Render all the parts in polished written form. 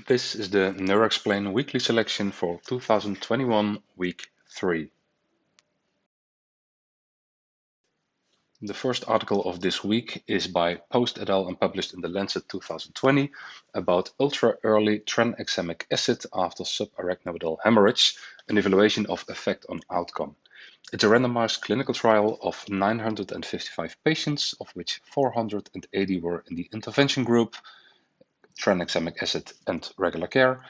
This is the NeuroExplain weekly selection for 2021, week 3. The first article of this week is by Post et al. And published in The Lancet 2020 about ultra-early tranexamic acid after subarachnoidal hemorrhage, an evaluation of effect on outcome. It's a randomized clinical trial of 955 patients, of which 480 were in the intervention group, tranexamic acid and regular care,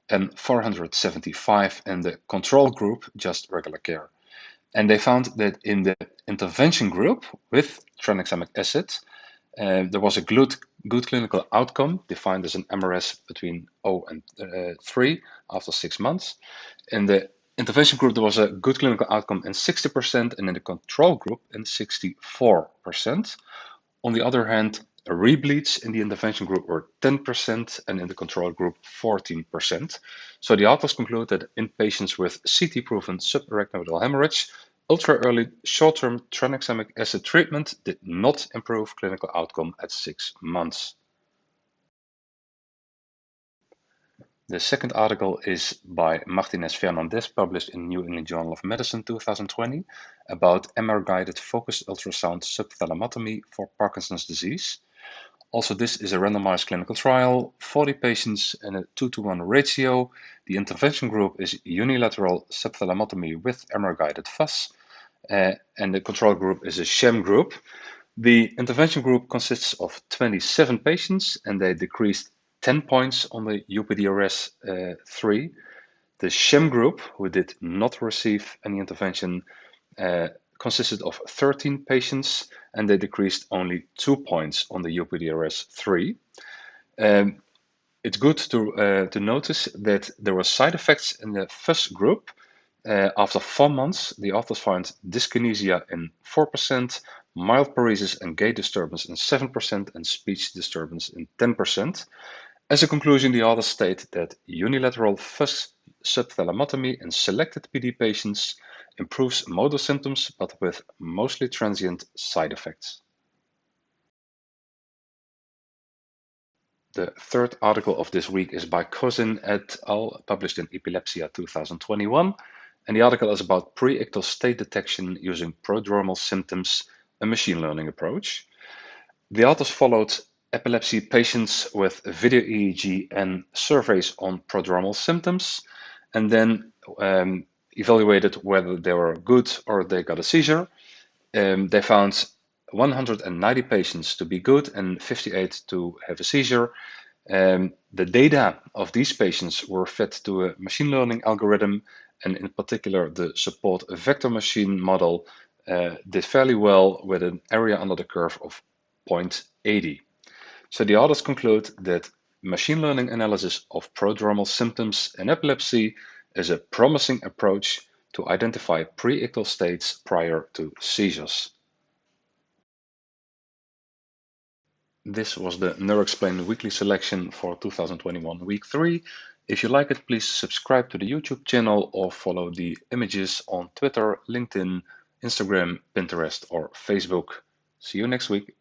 and 475 in the control group, just regular care. And they found that in the intervention group with tranexamic acid, there was a good clinical outcome defined as an MRS between 0 and 3 after 6 months. In the intervention group, there was a good clinical outcome in 60%, and in the control group in 64%. On the other hand, rebleeds in the intervention group were 10% and in the control group 14%. So the authors conclude that in patients with CT-proven subarachnoidal hemorrhage, ultra-early short-term tranexamic acid treatment did not improve clinical outcome at 6 months. The second article is by Martinez Fernandez, published in New England Journal of Medicine 2020, about MR-guided focused ultrasound subthalamotomy for Parkinson's disease. Also, this is a randomized clinical trial, 40 patients in a 2-to-1 ratio. The intervention group is unilateral subthalamotomy with MR-guided FUS, and the control group is a sham group. The intervention group consists of 27 patients, and they decreased 10 points on the UPDRS 3. The sham group, who did not receive any intervention, consisted of 13 patients, and they decreased only 2 points on the UPDRS 3. It's good to notice that there were side effects in the first group. After 4 months, the authors found dyskinesia in 4%, mild paresis and gait disturbance in 7%, and speech disturbance in 10%. As a conclusion, the authors state that unilateral FUS subthalamotomy in selected PD patients improves motor symptoms, but with mostly transient side effects. The third article of this week is by Cousin et al., published in Epilepsia 2021, and the article is about preectal state detection using prodromal symptoms, a machine learning approach. The authors followed epilepsy patients with video EEG and surveys on prodromal symptoms, and then evaluated whether they were good or they got a seizure. They found 190 patients to be good and 58 to have a seizure. The data of these patients were fed to a machine learning algorithm, and in particular, the support vector machine model did fairly well with an area under the curve of 0.80. So the authors conclude that machine learning analysis of prodromal symptoms in epilepsy is a promising approach to identify preictal states prior to seizures. This was the NeuroExplain weekly selection for 2021 week 3. If you like it, please subscribe to the YouTube channel or follow the images on Twitter, LinkedIn, Instagram, Pinterest, or Facebook. See you next week.